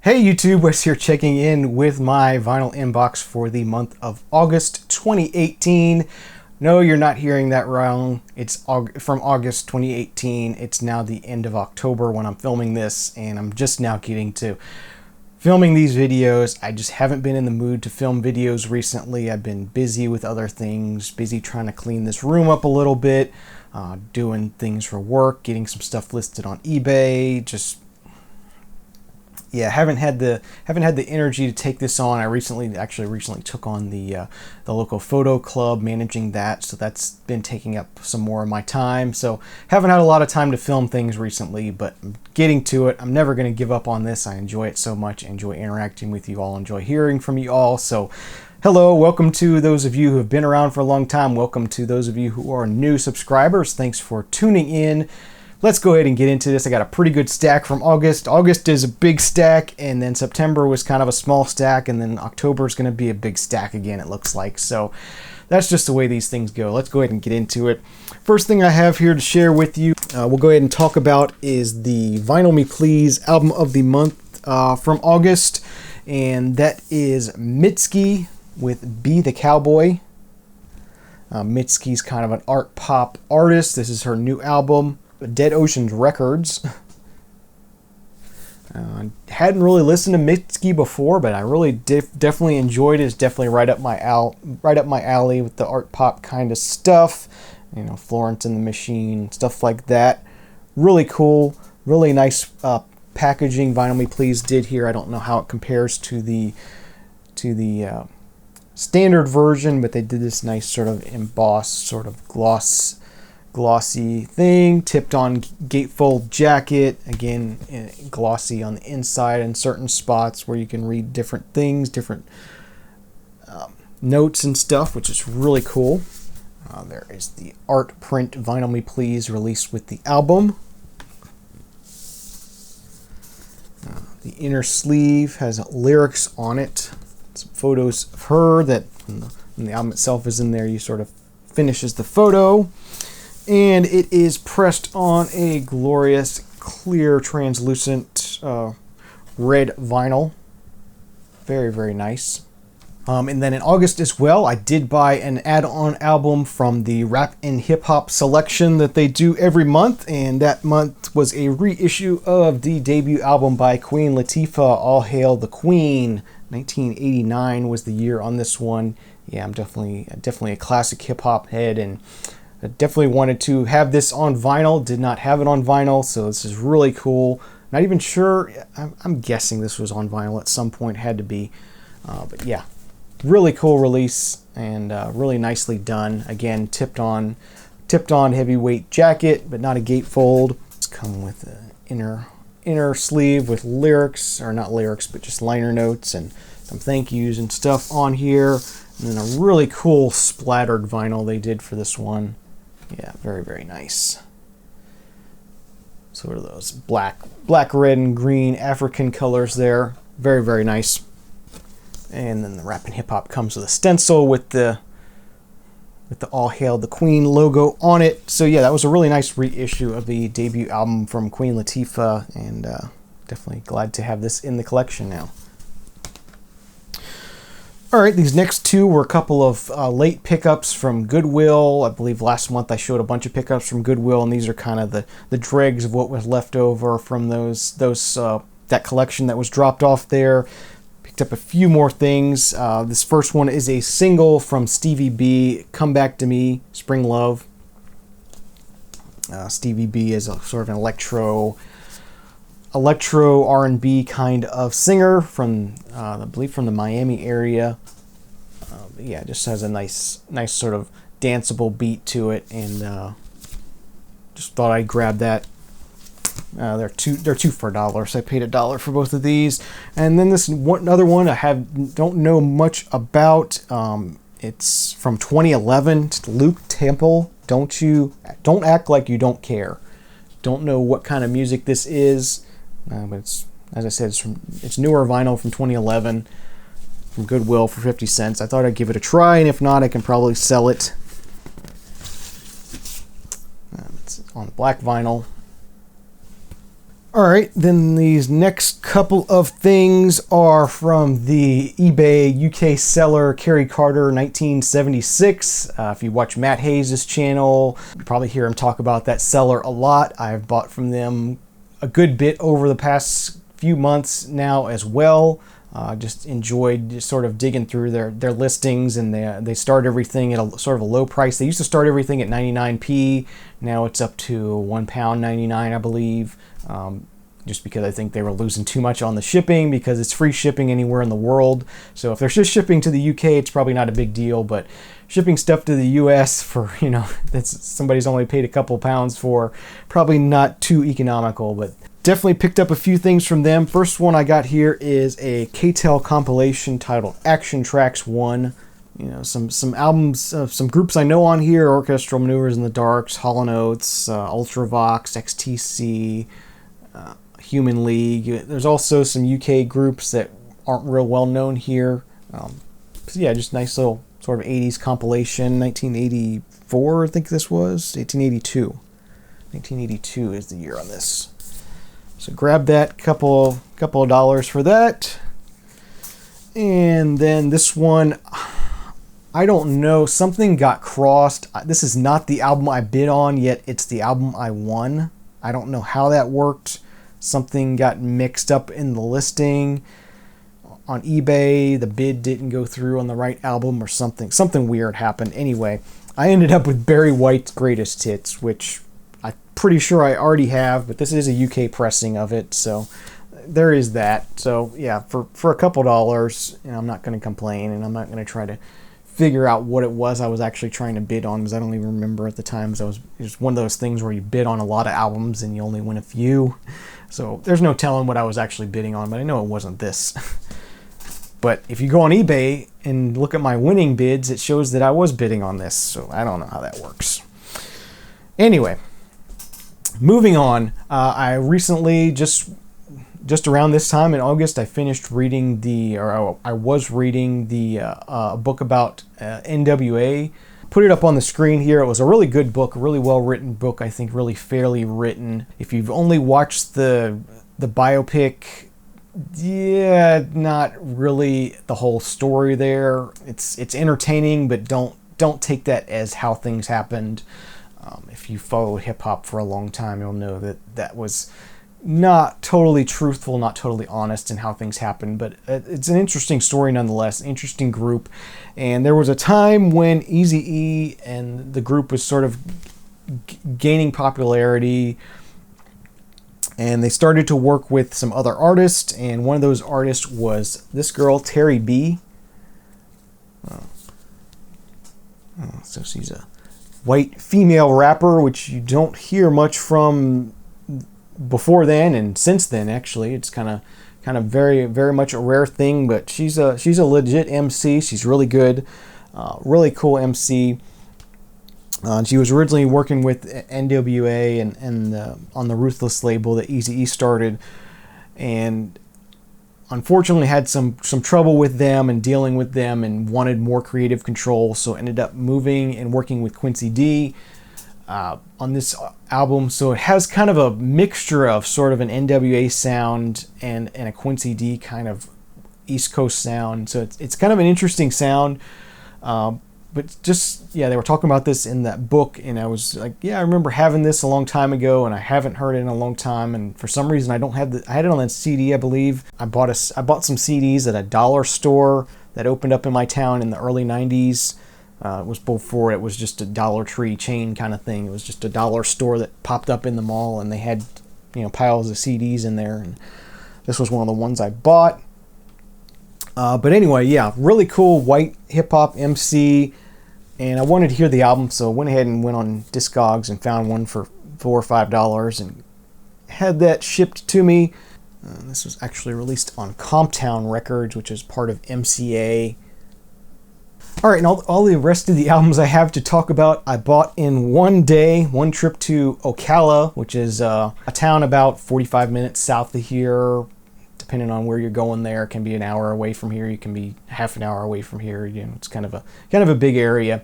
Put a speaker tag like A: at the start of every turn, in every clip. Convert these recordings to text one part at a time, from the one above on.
A: Hey YouTube, Wes here checking in with my vinyl inbox for the month of August 2018. No, you're not hearing that wrong. It's from August 2018. It's now the end of October when I'm filming this, and I'm just now getting to filming these videos. I just haven't been in the mood to film videos recently. I've been busy with other things, busy trying to clean this room up a little bit, doing things for work, getting some stuff listed on eBay, just haven't had the energy to take this on. I recently took on the local photo club, managing that, so that's been taking up some more of my time. So haven't had a lot of time to film things recently, but I'm getting to it. I'm never going to give up on this. I enjoy it so much. I enjoy interacting with you all. Enjoy hearing from you all. So hello, welcome to those of you who have been around for a long time. Welcome to those of you who are new subscribers. Thanks for tuning in. Let's go ahead and get into this. I got a pretty good stack from August. August is a big stack, and then September was kind of a small stack, and then October is going to be a big stack again, it looks like. So that's just the way these things go. Let's go ahead and get into it. First thing I have here to share with you, we'll go ahead and talk about is the Vinyl Me Please album of the month from August, and that is Mitski with Be the Cowboy. Mitski's kind of an art pop artist. This is her new album, Dead Oceans Records. Hadn't really listened to Mitski before, but I really definitely enjoyed it. It's definitely right up my alley with the art pop kind of stuff. You know, Florence and the Machine, stuff like that. Really cool, really nice packaging Vinyl Me Please did here. I don't know how it compares to the standard version, but they did this nice sort of embossed, sort of glossy thing, tipped on gatefold jacket, again glossy on the inside in certain spots where you can read different things, different notes and stuff, which is really cool. There is the art print Vinyl Me Please released with the album. The inner sleeve has lyrics on it, some photos of her that when the album itself is in there, you sort of finishes the photo. And it is pressed on a glorious, clear, translucent red vinyl. Very, very nice. And then in August as well, I did buy an add-on album from the Rap and Hip Hop selection that they do every month. And that month was a reissue of the debut album by Queen Latifah, All Hail the Queen. 1989 was the year on this one. Yeah, I'm definitely a classic hip-hop head, and I definitely wanted to have this on vinyl. Did not have it on vinyl, so this is really cool. Not even sure. I'm guessing this was on vinyl at some point. Had to be. But yeah, really cool release, and really nicely done. Again, tipped on heavyweight jacket, but not a gatefold. It's come with an inner sleeve with lyrics, or not lyrics, but just liner notes and some thank yous and stuff on here. And then a really cool splattered vinyl they did for this one. Yeah, very, very nice. Sort of those black, red, and green African colors there. Very, very nice. And then the Rap and Hip Hop comes with a stencil with the All Hail the Queen logo on it. So yeah, that was a really nice reissue of the debut album from Queen Latifah, and definitely glad to have this in the collection now. All right, these next two were a couple of late pickups from Goodwill. I believe last month I showed a bunch of pickups from Goodwill, and these are kind of the dregs of what was left over from that collection that was dropped off there. Picked up a few more things. This first one is a single from Stevie B, Come Back to Me, Spring Love. Stevie B is a sort of an electro R&B kind of singer from, I believe, from the Miami area. But yeah, just has a nice sort of danceable beat to it, and just thought I'd grab that. They're two for $1, so I paid $1 for both of these. And then this another one don't know much about. It's from 2011. It's Luke Temple. Don't act like you don't care. Don't know what kind of music this is. But it's, as I said, it's newer vinyl from 2011 from Goodwill for 50 cents. I thought I'd give it a try, and if not, I can probably sell it. It's on black vinyl. All right, then these next couple of things are from the eBay UK seller Kerry Carter 1976. If you watch Matt Hayes' channel, you probably hear him talk about that seller a lot. I've bought from them a good bit over the past few months now as well. Just enjoyed just sort of digging through their listings, and they start everything at a sort of a low price. They used to start everything at 99p. Now it's up to £1.99, I believe. Just because I think they were losing too much on the shipping, because it's free shipping anywhere in the world. So if they're just shipping to the UK, it's probably not a big deal, but shipping stuff to the US for, that's somebody's only paid a couple pounds for, probably not too economical, but definitely picked up a few things from them. First one I got here is a K-Tel compilation titled Action Tracks 1. Some albums of some groups I know on here: Orchestral Maneuvers in the Darks, Hall & Oates, Ultravox, XTC, Human League. There's also some UK groups that aren't real well known here. So yeah, just nice little sort of 80s compilation. 1984, I think this was. 1882. 1982 is the year on this. So grab that, couple of dollars for that. And then this one, I don't know, something got crossed. This is not the album I bid on, yet it's the album I won. I don't know how that worked. Something got mixed up in the listing on eBay. The bid didn't go through on the right album or something. Something weird happened. Anyway, I ended up with Barry White's Greatest Hits, which I'm pretty sure I already have, but this is a UK pressing of it, so there is that. So yeah, for a couple dollars, I'm not going to complain, and I'm not going to try to figure out what it was I was actually trying to bid on, because I don't even remember at the time. So it was one of those things where you bid on a lot of albums and you only win a few. So there's no telling what I was actually bidding on, but I know it wasn't this. But if you go on eBay and look at my winning bids, it shows that I was bidding on this. So I don't know how that works. Anyway, moving on. I recently, just around this time in August, I finished reading I was reading the book about NWA. Put it up on the screen here. It was a really good book, a really well-written book, I think, really fairly written. If you've only watched the biopic, yeah, not really the whole story there. It's entertaining, but don't take that as how things happened. If you followed hip-hop for a long time, you'll know that was not totally truthful, not totally honest in how things happened, but it's an interesting story nonetheless, interesting group. And there was a time when Eazy-E and the group was sort of gaining popularity, and they started to work with some other artists, and one of those artists was this girl, Terry B. So she's a white female rapper, which you don't hear much from before then and since then. Actually, it's kind of very, very much a rare thing, but she's a legit MC. She's really good, really cool MC. She was originally working with NWA and on the Ruthless label that Eazy-E started, and unfortunately had some trouble with them and dealing with them, and wanted more creative control, so ended up moving and working with Quincy D on this album. So it has kind of a mixture of sort of an NWA sound and a Quincy D kind of East Coast sound. So it's kind of an interesting sound. But just, yeah, they were talking about this in that book, and I was like, yeah, I remember having this a long time ago, and I haven't heard it in a long time, and for some reason I don't have I had it on that CD, I believe. I bought some CDs at a dollar store that opened up in my town in the early 90s. It was before it was just a Dollar Tree chain kind of thing. It was just a dollar store that popped up in the mall, and they had, piles of CDs in there, and this was one of the ones I bought. But anyway, yeah, really cool white hip-hop MC, and I wanted to hear the album, so I went ahead and went on Discogs and found one for $4 or $5 and had that shipped to me. This was actually released on Comptown Records, which is part of MCA. All right, and all the rest of the albums I have to talk about, I bought in one day, one trip to Ocala, which is a town about 45 minutes south of here. Depending on where you're going there, it can be an hour away from here. You can be half an hour away from here. It's kind of a big area.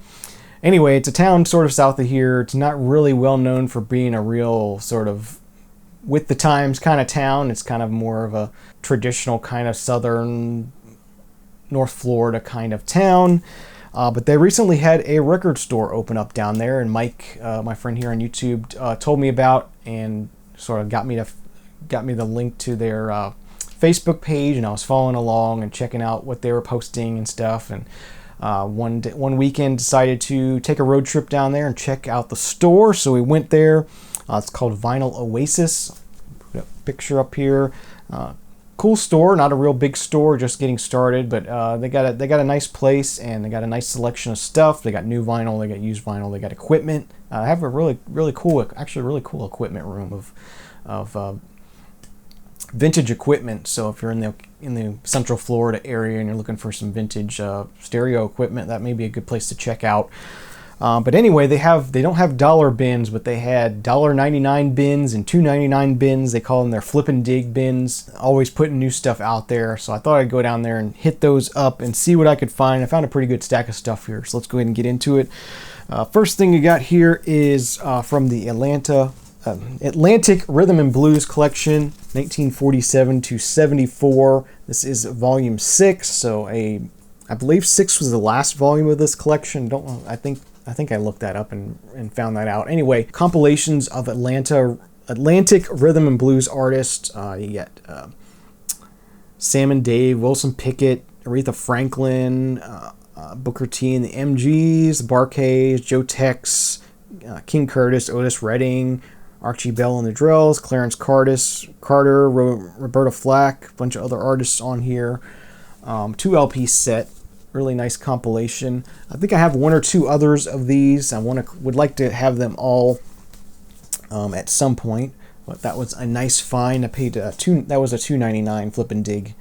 A: Anyway, it's a town sort of south of here. It's not really well known for being a real sort of with the times kind of town. It's kind of more of a traditional kind of southern North Florida kind of town. But they recently had a record store open up down there, and Mike, my friend here on YouTube, told me about and sort of got me the link to their Facebook page, and I was following along and checking out what they were posting and stuff. And one weekend decided to take a road trip down there and check out the store. So we went there. It's called Vinyl Oasis. Put a picture up here. Cool store, not a real big store, just getting started, but they got a nice place, and they got a nice selection of stuff. They got new vinyl, they got used vinyl, they got equipment. I have a really cool equipment room of vintage equipment. So if you're in the Central Florida area and you're looking for some vintage stereo equipment, that may be a good place to check out. But anyway, they don't have dollar bins, but they had $1.99 bins and $2.99 bins. They call them their flip and dig bins. Always putting new stuff out there. So I thought I'd go down there and hit those up and see what I could find. I found a pretty good stack of stuff here, so let's go ahead and get into it. First thing you got here is from the Atlantic Rhythm and Blues collection, 1947 to 74. This is volume 6, so I believe 6 was the last volume of this collection. I think I looked that up and found that out. Anyway, compilations of Atlantic Rhythm and Blues artists. You get Sam and Dave, Wilson Pickett, Aretha Franklin, Booker T and the MGs, the Bar-Kays, Joe Tex, King Curtis, Otis Redding, Archie Bell and the Drills, Clarence Carter, Roberta Flack, a bunch of other artists on here. 2 LP set. Really nice compilation. I think I have 1 or 2 others of these. I would like to have them all at some point, but that was a nice find. I paid that was a $2.99 flip and dig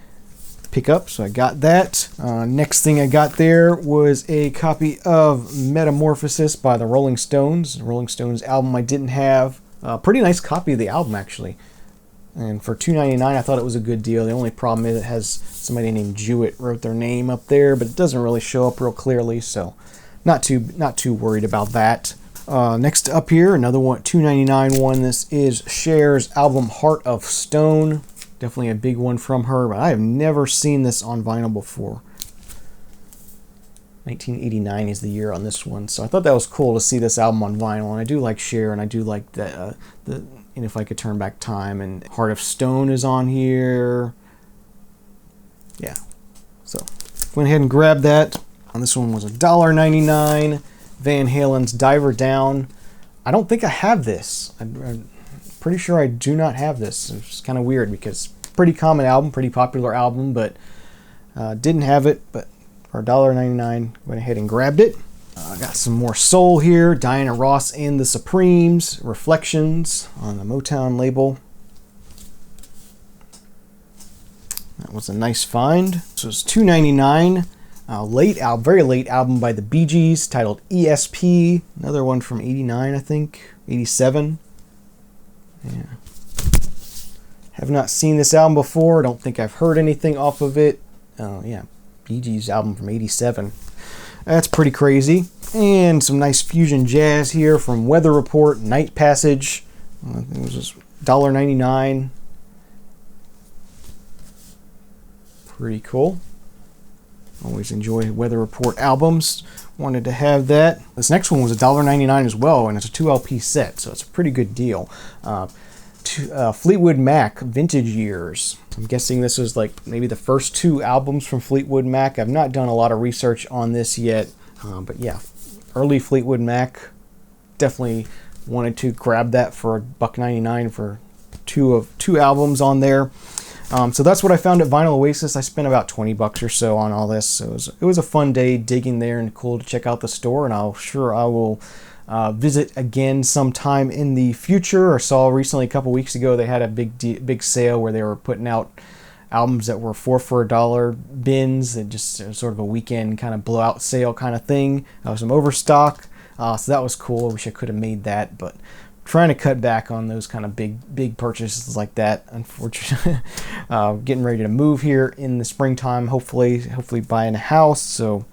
A: pickup, so I got that. Next thing I got there was a copy of Metamorphosis by the Rolling Stones. The Rolling Stones album I didn't have. Pretty nice copy of the album actually. And for $2.99, I thought it was a good deal. The only problem is it has somebody named Jewett wrote their name up there, but it doesn't really show up real clearly, so not too worried about that. Next up here, another one, $2.99 one. This is Cher's album Heart of Stone. Definitely a big one from her, but I have never seen this on vinyl before. 1989 is the year on this one, so I thought that was cool to see this album on vinyl. And I do like Cher, and I do like the and If I Could Turn Back Time, and Heart of Stone is on here. Yeah, so went ahead and grabbed that. And this one was $1.99. Van Halen's Diver Down. I don't think I have this. I'm pretty sure I do not have this. It's kind of weird because pretty common album, pretty popular album, but didn't have it. But for $1.99, went ahead and grabbed it. I got some more soul here. Diana Ross and the Supremes, Reflections on the Motown label. That was a nice find. This was $2.99. Very late album by the Bee Gees titled ESP. Another one from 89, I think. 87. Yeah. Have not seen this album before. Don't think I've heard anything off of it. Oh, yeah. Bee Gees album from 87. That's pretty crazy. And some nice fusion jazz here from Weather Report, Night Passage. I think it was just $1.99. Pretty cool. Always enjoy Weather Report albums. Wanted to have that. This next one was $1.99 as well, and it's a 2 LP set, so it's a pretty good deal. Fleetwood Mac, Vintage Years. I'm guessing this was like maybe the first 2 albums from Fleetwood Mac. I've not done a lot of research on this yet, but yeah, early Fleetwood Mac. Definitely wanted to grab that for $1.99 for 2 albums on there. So that's what I found at Vinyl Oasis. I spent about $20 or so on all this. So it was a fun day digging there, and cool to check out the store. And I will visit again sometime in the future. I saw recently, a couple weeks ago, they had a big sale where they were putting out albums that were 4 for $1 bins, and just sort of a weekend kind of blowout sale kind of thing. Some overstock. So that was cool. I wish I could have made that, but trying to cut back on those kind of big purchases like that, unfortunately. Getting ready to move here in the springtime, hopefully buying a house, so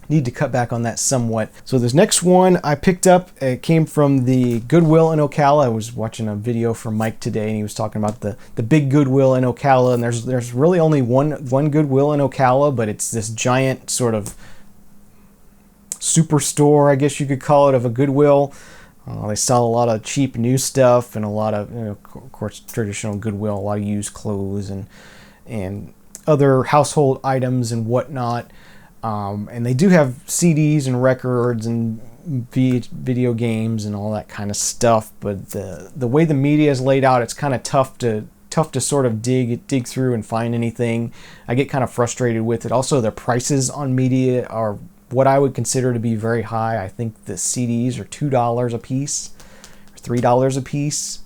A: need to cut back on that somewhat. So this next one I picked up, it came from the Goodwill in Ocala. I was watching a video from Mike today, and he was talking about the big Goodwill in Ocala, and there's really only one Goodwill in Ocala, but it's this giant sort of superstore, I guess you could call it, of a Goodwill. They sell a lot of cheap new stuff and a lot of, of course, traditional Goodwill, a lot of used clothes and other household items and whatnot. And they do have CDs and records and video games and all that kind of stuff. But the way the media is laid out, it's kind of tough to sort of dig through and find anything. I get kind of frustrated with it. Also, the prices on media are what I would consider to be very high. I think the CDs are $2 a piece, or $3 a piece,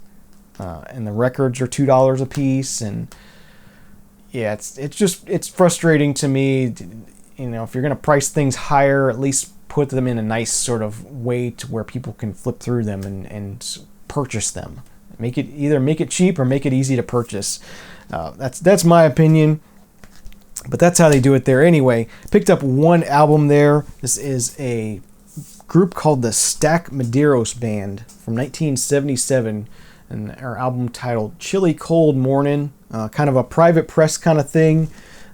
A: and the records are $2 a piece. And yeah, it's frustrating to me. If you're going to price things higher, at least put them in a nice sort of way to where people can flip through them and purchase them. Either make it cheap or make it easy to purchase. That's my opinion, but that's how they do it there. Anyway, picked up one album there. This is a group called the Stack Medeiros Band from 1977, and our album titled Chilly Cold Morning, kind of a private press kind of thing.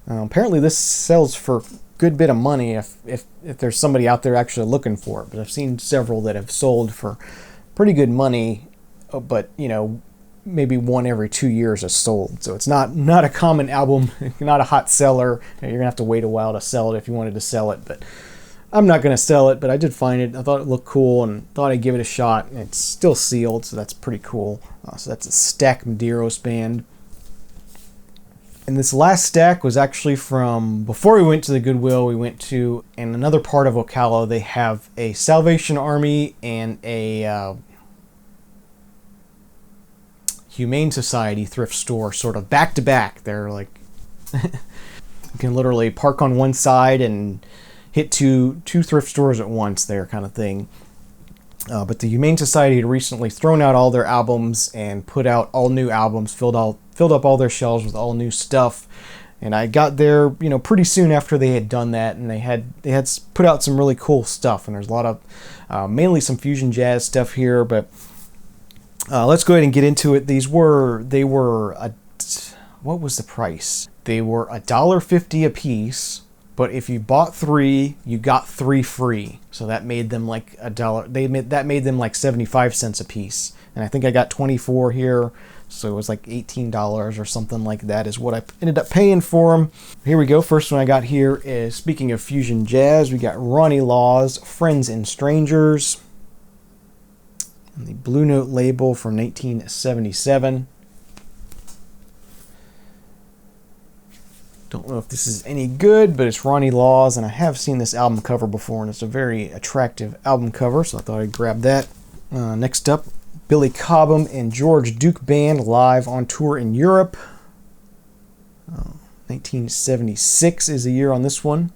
A: Apparently this sells for good bit of money if there's somebody out there actually looking for it, but I've seen several that have sold for pretty good money, but maybe one every 2 years is sold, so it's not a common album, not a hot seller. You're gonna have to wait a while to sell it if you wanted to sell it, but I'm not gonna sell it. But I did find it, I thought it looked cool and thought I'd give it a shot, and it's still sealed, so that's pretty cool. So that's a Stack Medeiros Band. And this last stack was actually from, before we went to the Goodwill, we went to, in another part of Ocala, they have a Salvation Army and a Humane Society thrift store sort of back to back. They're like, you can literally park on one side and hit two thrift stores at once there kind of thing. But the Humane Society had recently thrown out all their albums and put out all new albums, filled up all their shelves with all new stuff. And I got there, pretty soon after they had done that, and they had put out some really cool stuff. And there's a lot of, mainly some fusion jazz stuff here. But let's go ahead and get into it. What was the price? They were $1.50 a piece. But if you bought 3, you got 3 free. So that made them like $1. That made them like 75 cents a piece. And I think I got 24 here, so it was like $18 or something like that is what I ended up paying for them. Here we go. First one I got here is, speaking of fusion jazz, we got Ronnie Law's Friends and Strangers, and the Blue Note label from 1977. Don't know if this is any good, but it's Ronnie Law's, and I have seen this album cover before, and it's a very attractive album cover, so I thought I'd grab that. Next up, Billy Cobham and George Duke Band live on tour in Europe. 1976 is the year on this one.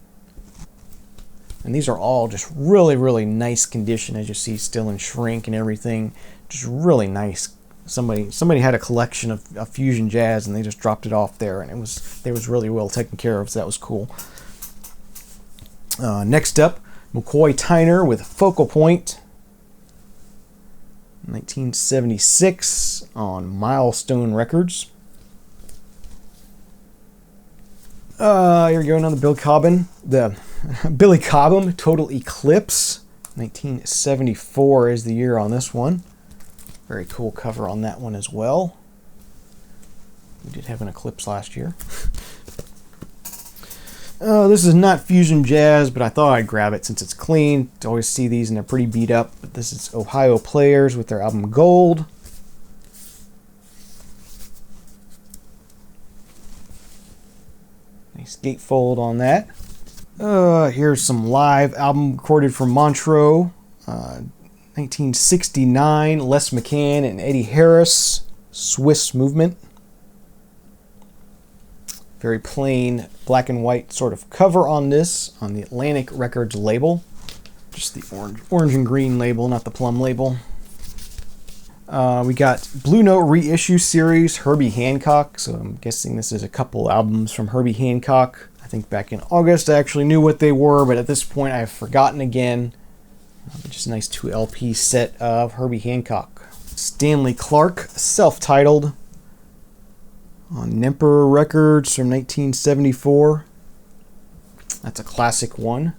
A: And these are all just really, really nice condition, as you see, still in shrink and everything. Just really nice. Somebody had a collection of fusion jazz, and they just dropped it off there, and it was really well taken care of, so that was cool. Next up, McCoy Tyner with Focal Point, 1976 on Milestone Records. Here we go, another Billy Cobham Total Eclipse, 1974 is the year on this one. Very cool cover on that one as well. We did have an eclipse last year. This is not fusion jazz, but I thought I'd grab it since it's clean. I always see these and they're pretty beat up. But this is Ohio Players with their album Gold. Nice gatefold on that. Here's some live album recorded from Montreux. 1969, Les McCann and Eddie Harris, Swiss Movement. Very plain black and white sort of cover on this, on the Atlantic Records label. Just the orange and green label, not the plum label. We got Blue Note reissue series, Herbie Hancock. So I'm guessing this is a couple albums from Herbie Hancock. I think back in August I actually knew what they were, but at this point I've forgotten again. Just a nice 2 LP set of Herbie Hancock. Stanley Clarke, self-titled, on Nemper Records from 1974. That's a classic one.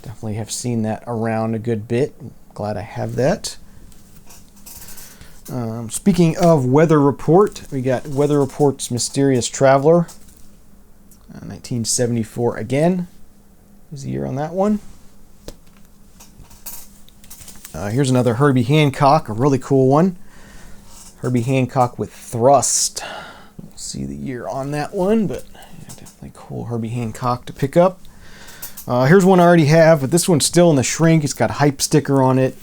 A: Definitely have seen that around a good bit. Glad I have that. Speaking of Weather Report, we got Weather Report's Mysterious Traveler. 1974 again is the year on that one. Here's another Herbie Hancock, a really cool one. Herbie Hancock with Thrust. We'll see the year on that one, but yeah, definitely cool Herbie Hancock to pick up. Here's one I already have, but this one's still in the shrink. It's got a hype sticker on it.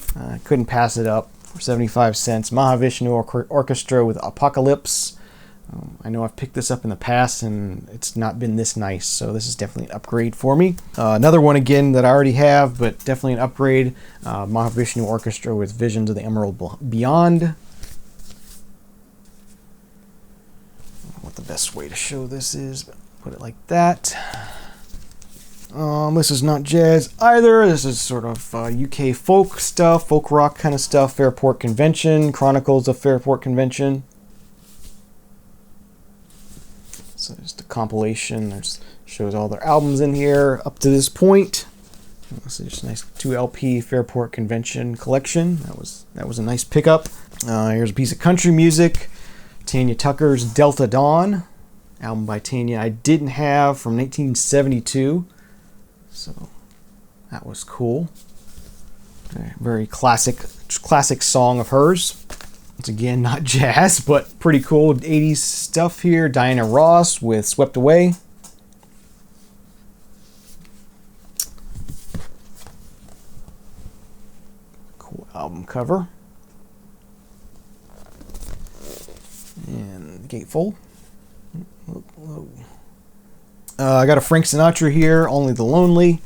A: Couldn't pass it up for 75 cents. Mahavishnu Orchestra with Apocalypse. I know I've picked this up in the past and it's not been this nice, so this is definitely an upgrade for me. Another one again that I already have, but definitely an upgrade. Mahavishnu Orchestra with Visions of the Emerald Beyond. I don't know what the best way to show this is, but put it like that. This is not jazz either. This is sort of UK folk stuff, folk rock kind of stuff. Fairport Convention, Chronicles of Fairport Convention. So just a compilation. There's shows all their albums in here up to this point. This is just a nice 2 LP Fairport Convention collection. That was a nice pickup. Here's a piece of country music. Tanya Tucker's Delta Dawn, album by Tanya I didn't have, from 1972. So that was cool. Very classic song of hers. Once again, not jazz, but pretty cool 80s stuff here. Diana Ross with Swept Away. Cool album cover. And the gatefold. I got a Frank Sinatra here, Only the Lonely.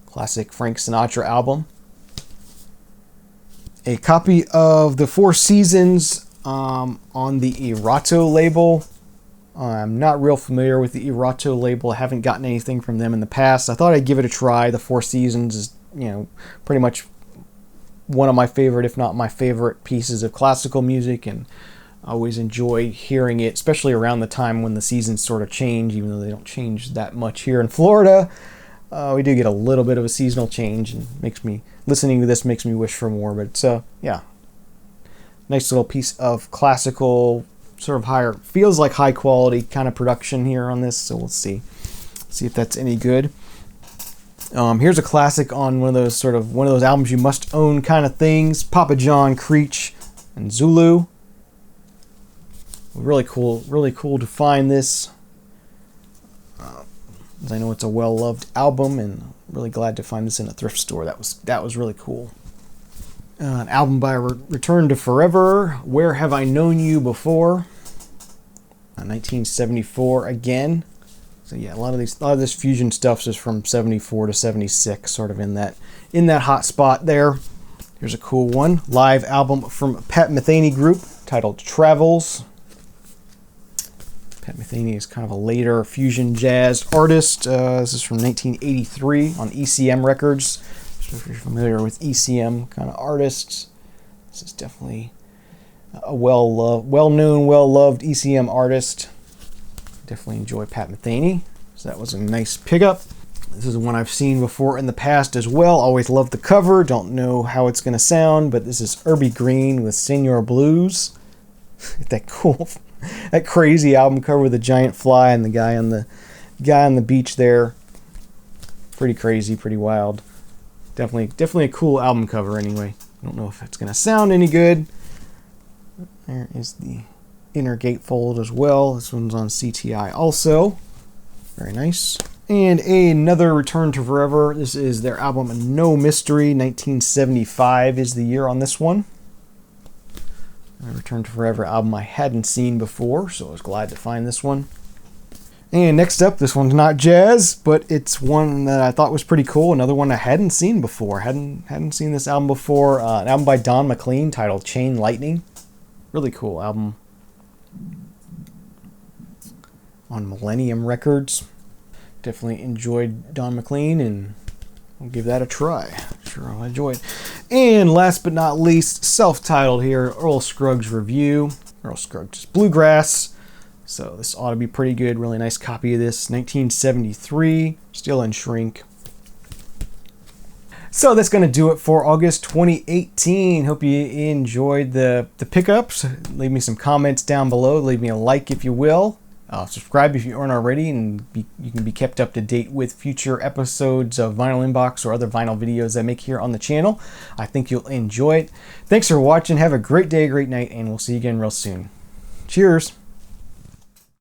A: Classic Frank Sinatra album. A copy of the Four Seasons on the Erato label. I'm not real familiar with the Erato label. I haven't gotten anything from them in the past. I thought I'd give it a try. The Four Seasons is, pretty much one of my favorite, if not my favorite, pieces of classical music, and I always enjoy hearing it, especially around the time when the seasons sort of change, even though they don't change that much here in Florida. We do get a little bit of a seasonal change, and listening to this makes me wish for more. But yeah, nice little piece of classical, sort of feels like high quality kind of production here on this. So we'll see if that's any good. Here's a classic on one of those albums you must own kind of things. Papa John, Creech, and Zulu. Really cool to find this. I know it's a well-loved album, and I'm really glad to find this in a thrift store. That was really cool. An album by Return to Forever, Where Have I Known You Before? 1974 again. So yeah, a lot of this fusion stuff is from 74 to 76, sort of in that hot spot there. Here's a cool one, live album from Pat Metheny Group titled Travels. Pat Metheny is kind of a later fusion jazz artist. This is from 1983 on ECM Records. So if you're familiar with ECM kind of artists, this is definitely a well-known, well-loved ECM artist. Definitely enjoy Pat Metheny. So that was a nice pickup. This is one I've seen before in the past as well. Always loved the cover. Don't know how it's going to sound, but this is Irby Green with Senor Blues. That cool, that crazy album cover with a giant fly and the guy on the beach there. Pretty crazy, pretty wild. Definitely a cool album cover anyway. I don't know if it's going to sound any good. There is the inner gatefold as well. This one's on CTI also. Very nice. And another Return to Forever. This is their album No Mystery. 1975 is the year on this one. A Return to Forever album I hadn't seen before, so I was glad to find this one. And next up, this one's not jazz, but it's one that I thought was pretty cool. Another one I hadn't seen before. Hadn't seen this album before. An album by Don McLean titled Chain Lightning. Really cool album. On Millennium Records. Definitely enjoyed Don McLean, and I'll give that a try. Sure, I'll enjoy it. And last but not least, self-titled here, Earl Scruggs Review. Earl Scruggs Bluegrass. So this ought to be pretty good. Really nice copy of this. 1973. Still in shrink. So that's going to do it for August 2018. Hope you enjoyed the pickups. Leave me some comments down below. Leave me a like if you will. Subscribe if you aren't already, and you can be kept up to date with future episodes of Vinyl Inbox or other vinyl videos I make here on the channel. I think you'll enjoy it. Thanks for watching. Have a great day, great night, and we'll see you again real soon. Cheers.